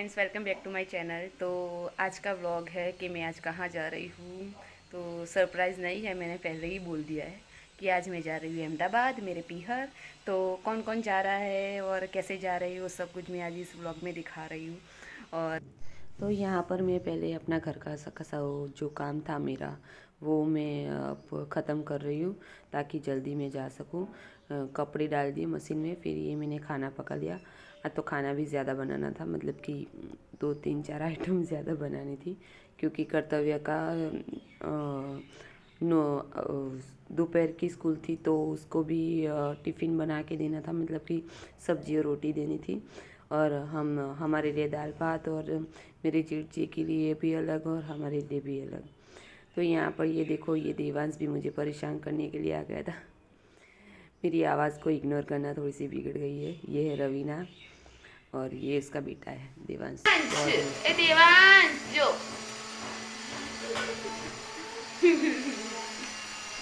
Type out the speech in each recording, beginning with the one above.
Friends, welcome back to my channel. तो आज का व्लॉग है कि मैं आज कहाँ जा रही हूँ। तो सरप्राइज़ नहीं है, मैंने पहले ही बोल दिया है कि आज मैं जा रही हूँ अहमदाबाद, मेरे पीहर। तो कौन कौन जा रहा है और कैसे जा रही हूँ, सब कुछ मैं आज इस व्लॉग में दिखा रही हूँ। और तो यहाँ पर मैं पहले अपना घर का सा जो काम था मेरा, वो मैं अब ख़त्म कर रही हूँ ताकि जल्दी मैं जा सकूँ। कपड़े डाल दिए मशीन में, फिर ये मैंने खाना पका लिया। आज तो खाना भी ज़्यादा बनाना था, मतलब कि 2 3 4 आइटम ज़्यादा बनानी थी, क्योंकि कर्तव्य का नो दोपहर की स्कूल थी तो उसको भी टिफ़िन बना के देना था, मतलब कि सब्ज़ी और रोटी देनी थी। और हमारे लिए दाल भात, और मेरे जीजी के लिए भी अलग और हमारे लिए भी अलग। तो यहाँ पर ये देखो, ये देवांश भी मुझे परेशान करने के लिए आ गया था। मेरी आवाज़ को इग्नोर करना थोड़ी सी बिगड़ गई है। ये है रवीना और ये इसका बेटा है देवांश। ए देवांश जो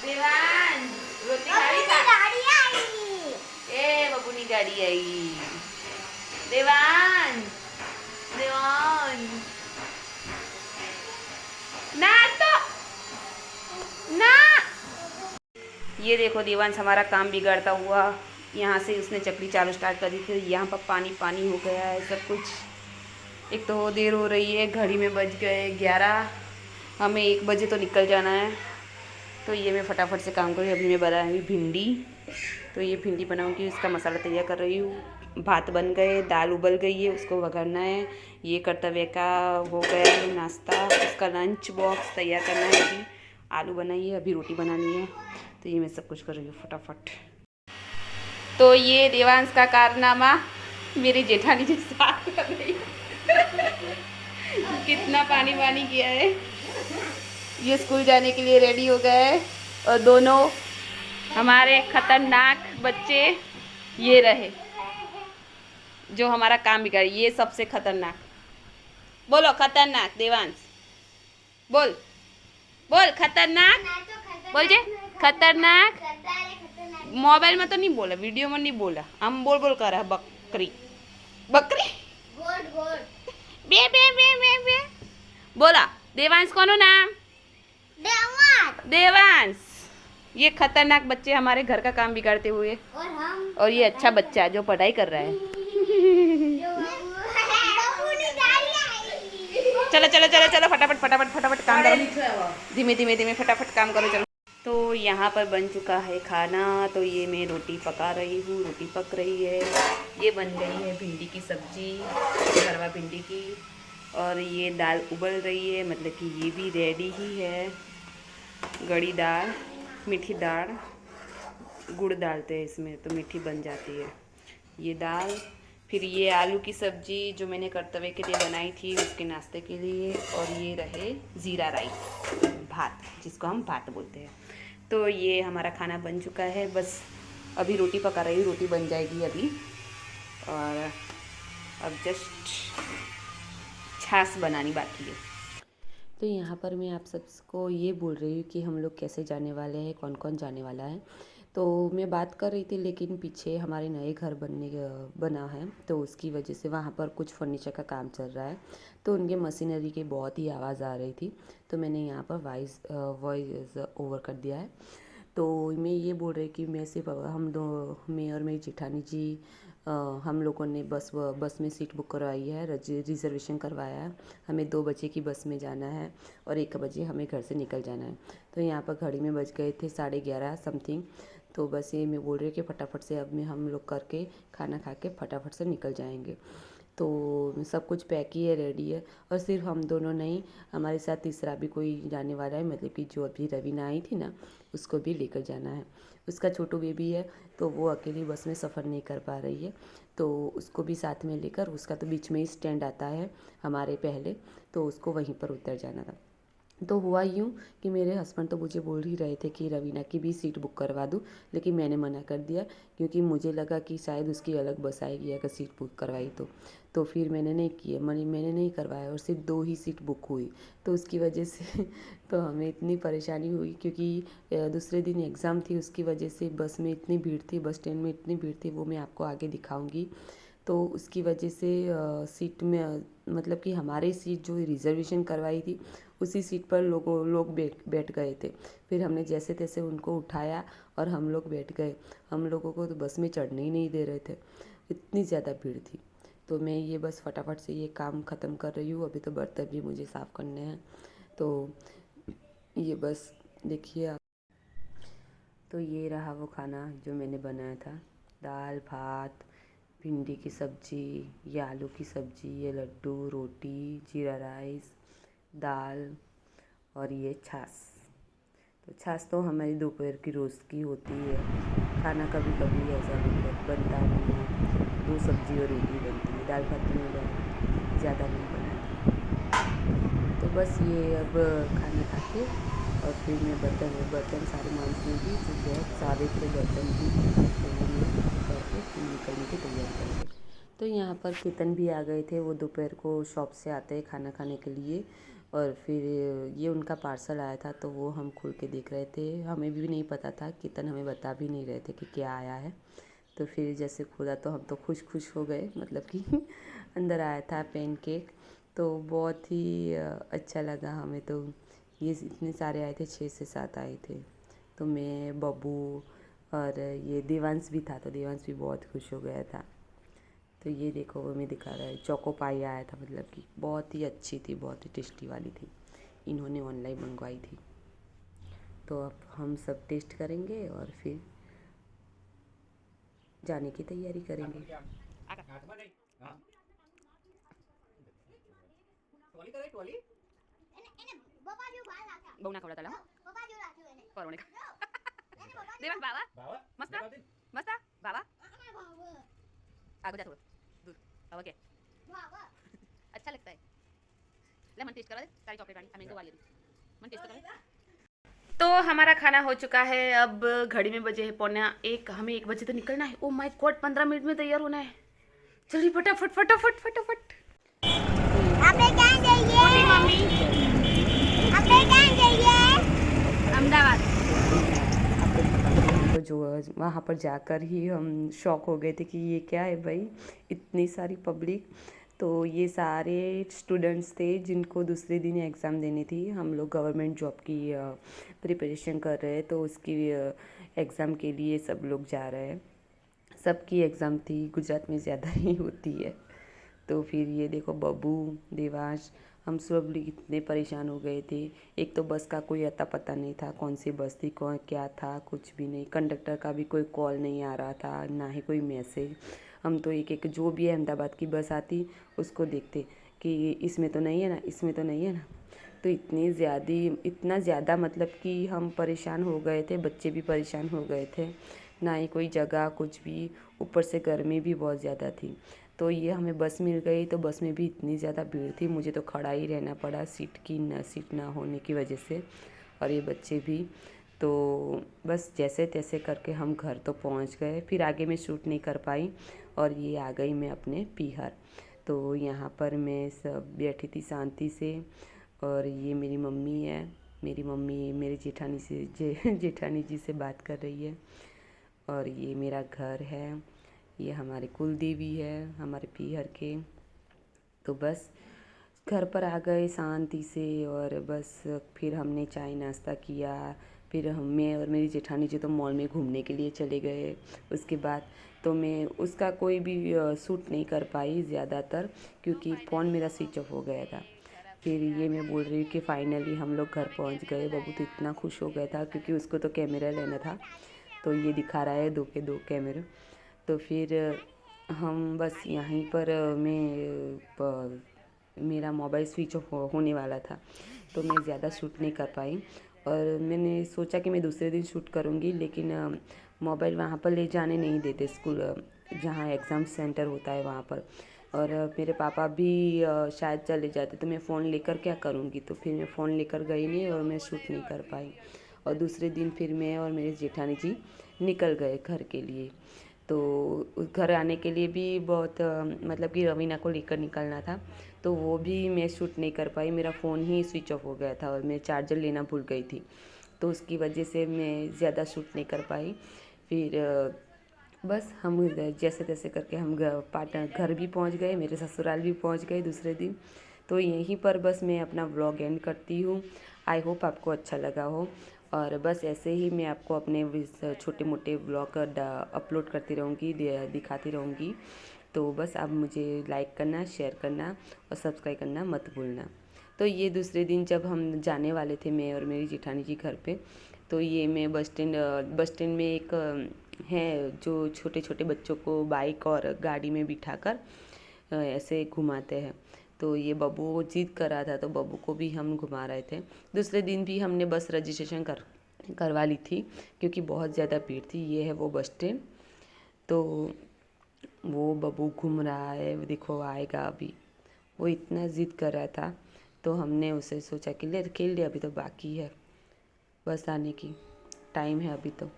देवांश रोटी खाई ए बबूनी गाड़ी आई। देवांश देवांश ना तो ना। ये देखो देवांश हमारा काम बिगाड़ता हुआ, यहाँ से उसने चकली चालू स्टार्ट कर दी थी, यहाँ पर पानी पानी हो गया है सब कुछ। एक तो देर हो रही है, घड़ी में बज गए 11, हमें 1 बजे तो निकल जाना है। तो ये मैं फटाफट से काम करूँ। अभी मैं बनाऊँगी भिंडी, तो ये भिंडी बनाऊँगी, उसका मसाला तैयार कर रही हूँ। भात बन गए, दाल उबल गई है, उसको वघारना है। ये कर्तव्य का हो गया है नाश्ता, उसका लंच बॉक्स तैयार करना है। अभी आलू बनाई है, अभी रोटी बनानी है। तो ये मैं सब कुछ कर रही हूँ फटाफट। तो ये देवांश का कारनामा मेरी जेठानी के साथ कर रही है। कितना पानी पानी किया है। ये स्कूल जाने के लिए रेडी हो गए और दोनों हमारे खतरनाक बच्चे ये रहे जो हमारा काम बिगाड़े। ये सबसे खतरनाक, बोलो खतरनाक देवांश, बोल बोल खतरनाक, बोल जे खतरनाक। मोबाइल में तो नहीं बोला, वीडियो में नहीं बोला, हम बोल बोल कर रहा है बकरी बकरी बे बे बे बे बे बोला। देवांश कौन नाम? देवांश। ये खतरनाक बच्चे हमारे घर का काम बिगाड़ते हुए, और ये अच्छा बच्चा जो पढ़ाई कर रहा है। चलो चलो चलो चलो फटाफट फटाफट फटाफट काम करो, धीमे धीमे धीमे फटाफट काम करो चलो। तो यहाँ पर बन चुका है खाना। तो ये मैं रोटी पका रही हूँ, रोटी पक रही है। ये बन गई है भिंडी की सब्जी, भरवा भिंडी की, और ये दाल उबल रही है, मतलब कि ये भी रेडी ही है। गड़ी दाल, मीठी दाल, गुड़ डालते हैं इसमें तो मीठी बन जाती है ये दाल। फिर ये आलू की सब्जी जो मैंने कर्तव्य के लिए बनाई थी उसके नाश्ते के लिए, और ये रहे ज़ीरा राइस, भात जिसको हम भात बोलते हैं। तो ये हमारा खाना बन चुका है, बस अभी रोटी पका रही हूँ, रोटी बन जाएगी अभी। और अब जस्ट छाछ बनानी बाकी है। तो यहाँ पर मैं आप सबको ये बोल रही हूँ कि हम लोग कैसे जाने वाले हैं, कौन कौन जाने वाला है। तो मैं बात कर रही थी, लेकिन पीछे हमारे नए घर बना है, तो उसकी वजह से वहाँ पर कुछ फर्नीचर का काम चल रहा है, तो उनके मशीनरी की बहुत ही आवाज़ आ रही थी। तो मैंने यहाँ पर वॉइस ओवर कर दिया है। तो मैं ये बोल रही कि मैं सिर्फ मैं और मेरी जेठानी जी हम लोगों ने बस में सीट बुक करवाई है, रिजर्वेशन करवाया है। हमें 2 बजे की बस में जाना है और 1 बजे हमें घर से निकल जाना है। तो यहाँ पर घड़ी में बज गए थे 11:30 समथिंग। तो बस ये मैं बोल रही हूँ कि फटाफट से अब में हम लोग करके खाना खा के फटाफट से निकल जाएंगे। तो सब कुछ पैक ही है, रेडी है, और सिर्फ हम दोनों नहीं, हमारे साथ तीसरा भी कोई जाने वाला है, मतलब कि जो अभी रवीना आई थी ना, उसको भी लेकर जाना है। उसका छोटू बेबी है, तो वो अकेली बस में सफ़र नहीं कर पा रही है, तो उसको भी साथ में लेकर, उसका तो बीच में ही स्टैंड आता है हमारे पहले, तो उसको वहीं पर उतर जाना था। तो हुआ यूँ कि मेरे हस्बैंड तो मुझे बोल ही रहे थे कि रवीना की भी सीट बुक करवा दूँ, लेकिन मैंने मना कर दिया, क्योंकि मुझे लगा कि शायद उसकी अलग बस आएगी अगर सीट बुक करवाई तो फिर मैंने नहीं किया, मैंने नहीं करवाया, और सिर्फ 2 ही सीट बुक हुई। तो उसकी वजह से तो हमें इतनी परेशानी हुई, क्योंकि दूसरे दिन एग्ज़ाम थी, उसकी वजह से बस में इतनी भीड़ थी, बस स्टैंड में इतनी भीड़ थी, वो मैं आपको आगे दिखाऊँगी। तो उसकी वजह से सीट में मतलब कि हमारी सीट जो रिजर्वेशन करवाई थी उसी सीट पर लोग बैठ गए थे। फिर हमने जैसे तैसे उनको उठाया और हम लोग बैठ गए। हम लोगों को तो बस में चढ़ने ही नहीं दे रहे थे, इतनी ज़्यादा भीड़ थी। तो मैं ये बस फटाफट से ये काम ख़त्म कर रही हूँ। अभी तो बर्तन भी मुझे साफ़ करने हैं, तो ये बस देखिए आप। तो ये रहा वो खाना जो मैंने बनाया था, दाल भात, भिंडी की सब्ज़ी, ये आलू की सब्ज़ी, ये लड्डू, रोटी, जीरा राइस, दाल और ये छाछ। तो छाछ तो हमारी दोपहर की रोज़ की होती है। खाना कभी कभी ऐसा बनता नहीं है, 2 सब्ज़ी और रोटी बनती है, दाल भात तो नहीं ज़्यादा नहीं बनाती। तो बस ये अब खाना खा के और फिर मैं बर्तन सारे मांजूँगी, जो बहुत सारे थे बर्तन भी, तो करके फिर निकलने की तैयारी करेंगे। तो यहाँ पर कीर्तन भी आ गए थे। वो दोपहर को शॉप से आते हैं खाना खाने के लिए, और फिर ये उनका पार्सल आया था तो वो हम खोल के देख रहे थे। हमें भी नहीं पता था, कीर्तन हमें बता भी नहीं रहे थे कि क्या आया है। तो फिर जैसे खोला तो हम तो खुश हो गए, मतलब कि अंदर आया था पैन केक। तो बहुत ही अच्छा लगा हमें। तो ये इतने सारे आए थे, 6 से 7 आए थे। तो मैं, बब्बू और ये देवांश भी था, तो देवांश भी बहुत खुश हो गया था। तो ये देखो वो मैं दिखा रहा है, चोको पाई आया था, मतलब कि बहुत ही अच्छी थी, बहुत ही टेस्टी वाली थी। इन्होंने ऑनलाइन मंगवाई थी। तो अब हम सब टेस्ट करेंगे और फिर जाने की तैयारी करेंगे। બહુ ના ખવડાતા લા પરવણે દેવાંગ બાવા મસ્ત મસ્ત બાવા આગળ जा थोड़ा दूर बाबा क्या अच्छा लगता है ले मन टेस्ट करा दे सारी चॉकलेट वाली मैंगो वाली मन टेस्ट करा दे। तो हमारा खाना हो चुका है। अब घड़ी में बजे है 12:45, हमें 1 बजे तो निकलना है। ओ माय गॉड, 15 मिनट में तैयार होना है। जल्दी फटाफट फटाफट फटाफट। આપણે ક્યાં જઈએ મમ્મી? આપણે ક્યાં જઈએ? अहमदाबाद। तो जो वहाँ पर जाकर ही हम शॉक हो गए थे कि ये क्या है भाई, इतनी सारी पब्लिक। तो ये सारे स्टूडेंट्स थे जिनको दूसरे दिन एग्ज़ाम देनी थी। हम लोग गवर्नमेंट जॉब की प्रिपरेशन कर रहे हैं, तो उसकी एग्ज़ाम के लिए सब लोग जा रहे हैं। सबकी एग्ज़ाम थी, गुजरात में ज़्यादा ही होती है। तो फिर ये देखो बब्बू, देवांश, हम सब लोग इतने परेशान हो गए थे। एक तो बस का कोई अता पता नहीं था, कौन सी बस थी, कौन क्या था, कुछ भी नहीं। कंडक्टर का भी कोई कॉल नहीं आ रहा था, ना ही कोई मैसेज। हम तो एक एक जो भी अहमदाबाद की बस आती उसको देखते कि इसमें तो नहीं है ना, इसमें तो नहीं है ना। तो इतना ज़्यादा मतलब कि हम परेशान हो गए थे, बच्चे भी परेशान हो गए थे। ना ही कोई जगह कुछ भी, ऊपर से गर्मी भी बहुत ज़्यादा थी। तो ये हमें बस मिल गई, तो बस में भी इतनी ज़्यादा भीड़ थी, मुझे तो खड़ा ही रहना पड़ा सीट ना होने की वजह से, और ये बच्चे भी। तो बस जैसे तैसे करके हम घर तो पहुंच गए। फिर आगे मैं शूट नहीं कर पाई, और ये आ गई मैं अपने पीहर। तो यहाँ पर मैं सब बैठी थी शांति से, और ये मेरी मम्मी है। मेरी मम्मी मेरे जेठानी जी से बात कर रही है। और ये मेरा घर है, ये हमारे कुल देवी है हमारे पीहर के। तो बस घर पर आ गए शांति से, और बस फिर हमने चाय नाश्ता किया। फिर मैं और मेरी जेठानी जी तो मॉल में घूमने के लिए चले गए। उसके बाद तो मैं उसका कोई भी शूट नहीं कर पाई ज़्यादातर, क्योंकि फ़ोन मेरा स्विच ऑफ हो गया था। फिर ये मैं बोल रही हूँ कि फाइनली हम लोग घर पहुँच गए। बब्बू तो इतना खुश हो गया था, क्योंकि उसको तो कैमरा लेना था। तो ये दिखा रहा है 2 के 2 कैमरे। तो फिर हम बस यहीं पर मेरा मोबाइल स्विच ऑफ होने वाला था, तो मैं ज़्यादा शूट नहीं कर पाई। और मैंने सोचा कि मैं दूसरे दिन शूट करूँगी, लेकिन मोबाइल वहाँ पर ले जाने नहीं देते स्कूल, जहाँ एग्ज़ाम सेंटर होता है वहाँ पर। और मेरे पापा भी शायद चले जाते, तो मैं फ़ोन लेकर क्या करूँगी। तो फिर मैं फ़ोन लेकर गई नहीं, और मैं शूट नहीं कर पाई। और दूसरे दिन फिर मैं और मेरे जेठानी जी निकल गए घर के लिए। तो उस घर आने के लिए भी बहुत मतलब कि रवीना को लेकर निकलना था, तो वो भी मैं शूट नहीं कर पाई। मेरा फ़ोन ही स्विच ऑफ हो गया था, और मैं चार्जर लेना भूल गई थी, तो उसकी वजह से मैं ज़्यादा शूट नहीं कर पाई। फिर बस हम जैसे तैसे करके हम घर भी पहुंच गए, मेरे ससुराल भी पहुंच गए दूसरे दिन। तो यहीं पर बस मैं अपना व्लॉग एंड करती हूँ। आई होप आपको अच्छा लगा हो, और बस ऐसे ही मैं आपको अपने छोटे मोटे व्लॉग अपलोड करती रहूँगी, दिखाती रहूँगी। तो बस आप मुझे लाइक करना, शेयर करना और सब्सक्राइब करना मत भूलना। तो ये दूसरे दिन जब हम जाने वाले थे, मैं और मेरी जेठानी जी घर पे, तो ये मैं बस स्टैंड में एक है जो छोटे छोटे बच्चों को बाइक और गाड़ी में बिठाकर ऐसे घुमाते हैं। तो ये बब्बू जिद कर रहा था, तो बब्बू को भी हम घुमा रहे थे। दूसरे दिन भी हमने बस रजिस्ट्रेशन करवा ली थी, क्योंकि बहुत ज़्यादा भीड़ थी। ये है वो बस स्टैंड। तो वो बब्बू घूम रहा है, वो देखो आएगा अभी। वो इतना ज़िद कर रहा था, तो हमने उसे सोचा कि ले खेल लिया, अभी तो बाकी है बस आने की, टाइम है अभी तो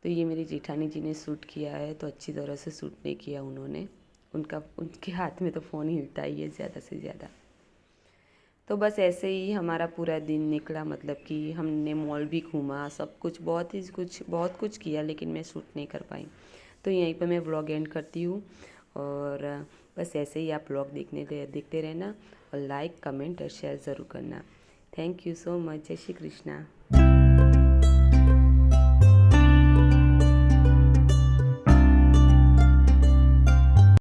ये मेरी जेठानी जी ने शूट किया है, तो अच्छी तरह से शूट नहीं किया उन्होंने। उनके हाथ में तो फ़ोन हिलता ही है ज़्यादा से ज़्यादा। तो बस ऐसे ही हमारा पूरा दिन निकला, मतलब कि हमने मॉल भी घूमा, सब कुछ बहुत कुछ किया, लेकिन मैं शूट नहीं कर पाई। तो यहीं पर मैं व्लॉग एंड करती हूँ। और बस ऐसे ही आप व्लॉग देखते रहना, और लाइक कमेंट और शेयर ज़रूर करना। Thank you so much. जय श्री कृष्णा।